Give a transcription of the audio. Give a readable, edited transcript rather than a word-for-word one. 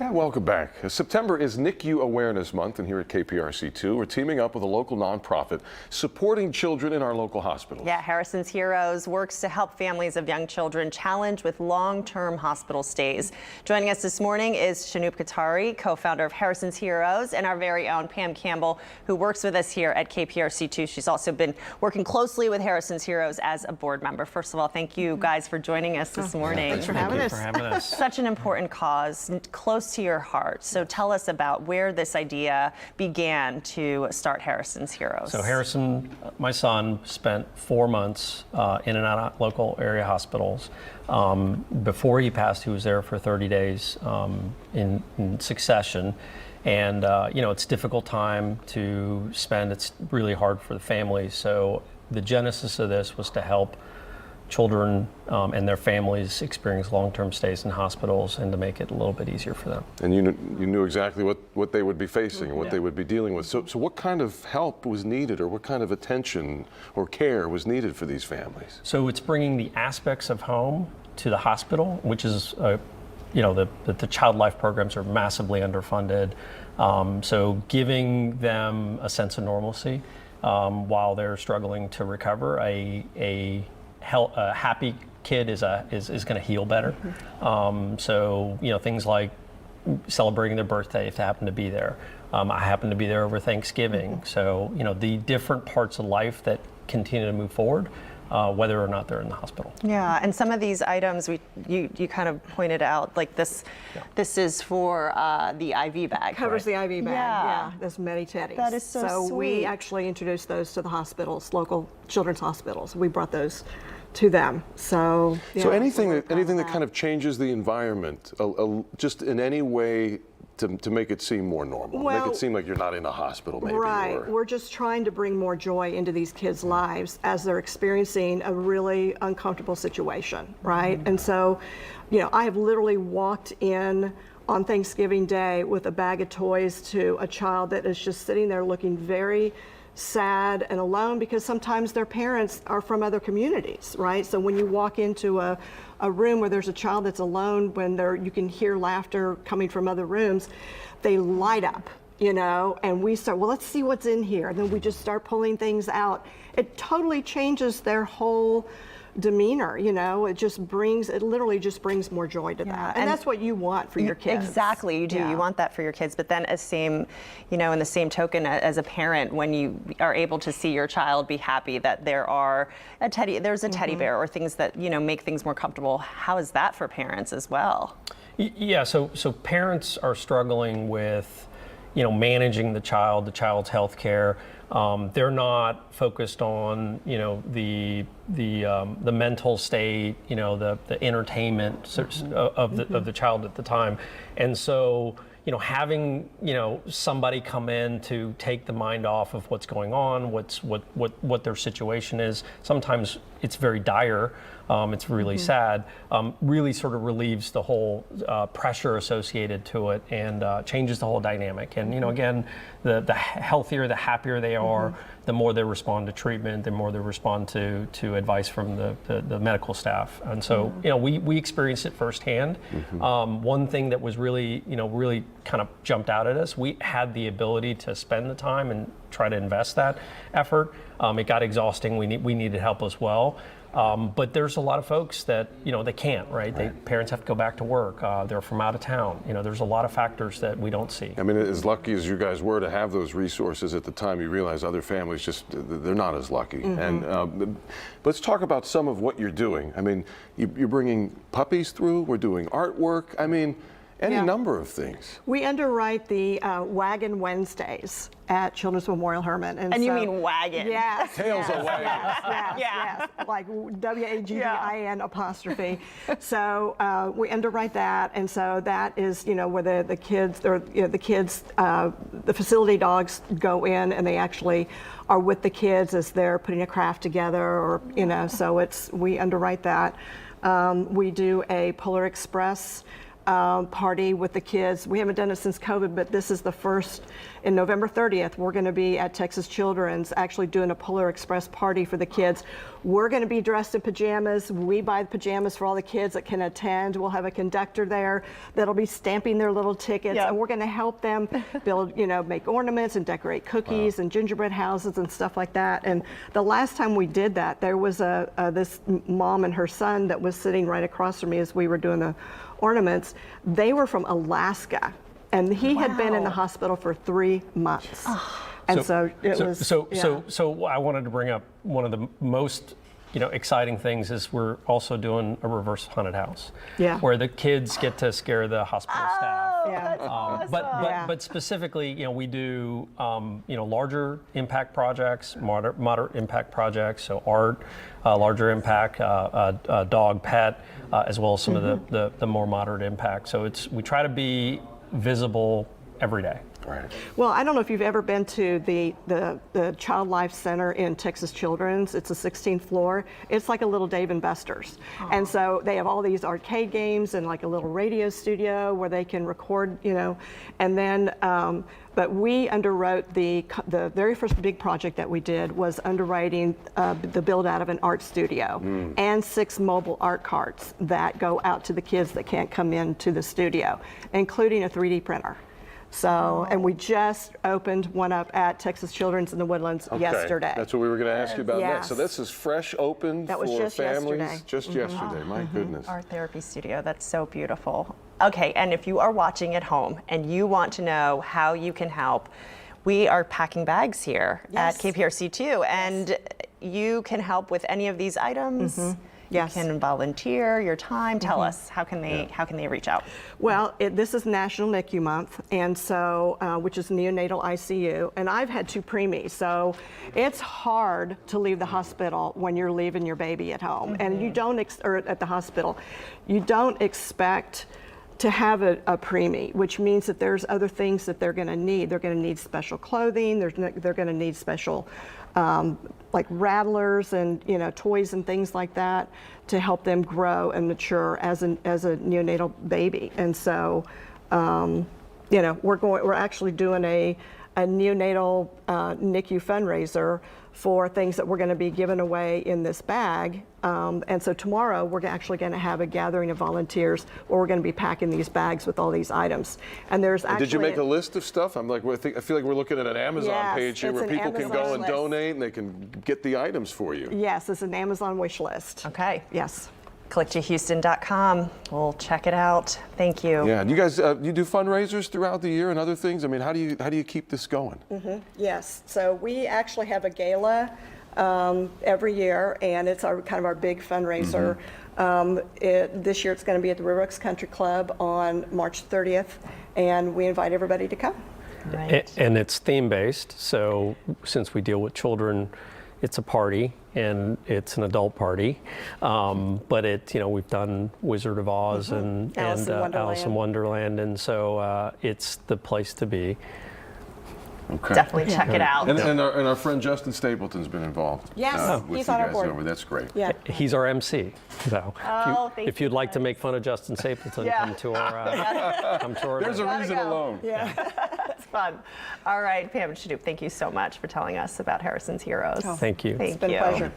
Yeah, welcome back. September is NICU Awareness Month, and here at KPRC2, we're teaming up with a local nonprofit supporting children in our local hospitals. Yeah, Harrison's Heroes works to help families of young children challenged with long-term hospital stays. Joining us this morning is Shanoop Katari, co-founder of Harrison's Heroes, and our very own Pam Campbell, who works with us here at KPRC2. She's also been working closely with Harrison's Heroes as a board member. First of all, thank you guys for joining us this morning. Thanks for having us. Such an important cause, close to your heart. So tell us about where this idea began to start Harrison's Heroes. So Harrison, my son, spent 4 months in and out of local area hospitals. Before he passed, he was there for 30 days in succession. And, it's a difficult time to spend. It's really hard for the family. So the genesis of this was to help children and their families experience long-term stays in hospitals and to make it a little bit easier for them. And you knew exactly what they would be facing and what they would be dealing with. So what kind of help was needed, or what kind of attention or care was needed for these families? So it's bringing the aspects of home to the hospital, which is, the child life programs are massively underfunded. So giving them a sense of normalcy while they're struggling to recover. A happy kid is going to heal better. So things like celebrating their birthday if they happen to be there. I happen to be there over Thanksgiving. So the different parts of life that continue to move forward, whether or not they're in the hospital. Yeah, and some of these items you kind of pointed out, like this. Yeah. This is for the IV bag. Covers right? the IV bag. Yeah, those Medi-Teddies. That is so sweet. We actually introduced those to the hospitals, local children's hospitals. We brought those to them. So anything that kind of changes the environment, just in any way to make it seem more normal, make it seem like you're not in a hospital, maybe. Right. Or... We're just trying to bring more joy into these kids' lives as they're experiencing a really uncomfortable situation, right? And so, I have literally walked in on Thanksgiving Day with a bag of toys to a child that is just sitting there looking very sad and alone, because sometimes their parents are from other communities, right? So when you walk into a room where there's a child that's alone, when you can hear laughter coming from other rooms, they light up, and we start, well, let's see what's in here. And then we just start pulling things out. It totally changes their whole demeanor, it literally just brings more joy to that. And that's what you want for your kids. Exactly, you do. You want that for your kids. But then in the same token, as a parent, when you are able to see your child be happy that there's a teddy bear or things that, make things more comfortable, how is that for parents as well? Yeah, so parents are struggling with, managing the child's health care. They're not focused on, the mental state, the entertainment of the child at the time. And so, having, somebody come in to take the mind off of what's going on, what their situation is. Sometimes it's very dire. It's really sad. Really sort of relieves the whole pressure associated to it and changes the whole dynamic. And again, the healthier, the happier they are, the more they respond to treatment, the more they respond to advice from the medical staff. And so we experienced it firsthand. One thing that was really really kind of jumped out at us, we had the ability to spend the time and try to invest that effort. It got exhausting. We needed help as well. But there's a lot of folks that, they can't, right? Parents have to go back to work. They're from out of town. There's a lot of factors that we don't see. I mean, as lucky as you guys were to have those resources at the time, you realize other families they're not as lucky. And let's talk about some of what you're doing. I mean, you're bringing puppies through. We're doing artwork. I mean, any number of things. We underwrite the Wagon Wednesdays at Children's Memorial Hermann. And you mean wagon? Yes. Tails of wagon. Yes. Like WAGGIN apostrophe. So we underwrite that, and so that is, where the kids, the facility dogs go in and they actually are with the kids as they're putting a craft together, or so we underwrite that. We do a Polar Express party with the kids. We haven't done it since COVID, but this is the first. In November 30th, we're going to be at Texas Children's actually doing a Polar Express party for the kids. We're going to be dressed in pajamas. We buy the pajamas for all the kids that can attend. We'll have a conductor there that'll be stamping their little tickets, Yep. and we're going to help them build, make ornaments and decorate cookies and gingerbread houses and stuff like that. And the last time we did that, there was this mom and her son that was sitting right across from me as we were doing the ornaments. They were from Alaska, and he had been in the hospital for 3 months. And so it was. So I wanted to bring up one of the most exciting things is we're also doing a reverse haunted house, where the kids get to scare the hospital staff. That's awesome. But specifically, we do larger impact projects, moderate impact projects, so art, larger impact, dog, pet, as well as some of the more moderate impact. So we try to be visible every day. Right. Well, I don't know if you've ever been to the Child Life Center in Texas Children's. It's a 16th floor. It's like a little Dave and Buster's. And so they have all these arcade games and like a little radio studio where they can record, and then, but we underwrote the very first big project that we did was underwriting the build out of an art studio and 6 mobile art carts that go out to the kids that can't come into the studio, including a 3D printer. So, and we just opened one up at Texas Children's in the Woodlands yesterday. That's what we were going to ask you about next. So Yes. this is fresh open That was for just families? yesterday. Just yesterday, my goodness. Art therapy studio. That's so beautiful. Okay, and if you are watching at home and you want to know how you can help, we are packing bags here at KPRC2, and you can help with any of these items. Yes. You can volunteer your time. Tell us, how can they reach out? Well, this is National NICU Month, and so which is neonatal ICU, and I've had 2 preemies, so it's hard to leave the hospital when you're leaving your baby at home, and you don't or at the hospital, you don't expect to have a preemie, which means that there's other things that they're going to need. They're going to need special clothing. They're going to need special like rattlers and toys and things like that to help them grow and mature as a neonatal baby. And so we're actually doing a neonatal NICU fundraiser for things that we're going to be giving away in this bag. And so tomorrow we're actually going to have a gathering of volunteers where we're going to be packing these bags with all these items. And there's actually. Did you make a list of stuff? I feel like we're looking at an Amazon page here it's where an people can go Amazon and list. donate and they can get the items for you. Yes, it's an Amazon wish list. Okay. Yes. ClickToHouston.com. We'll check it out. Thank you. Yeah, and you guys, you do fundraisers throughout the year and other things? I mean, how do you keep this going? Yes, so we actually have a gala every year, and it's kind of our big fundraiser. This year it's going to be at the River Oaks Country Club on March 30th, and we invite everybody to come. Right. And it's theme-based, so since we deal with children, it's a party and it's an adult party. But we've done Wizard of Oz and Alice in Wonderland, and so it's the place to be. Okay. Definitely check it out. And our friend Justin Stapleton's been involved. Yes, with he's you on our guys board. over. That's great. Yeah. He's our MC. So thank if you'd you, like to guys. make fun of Justin Stapleton, Yeah. come to our There's a reason go. alone. It's fun. All right, Pam and Shanoop, thank you so much for telling us about Harrison's Heroes. Thank you. Thank It's been a you. pleasure. Appreciate it.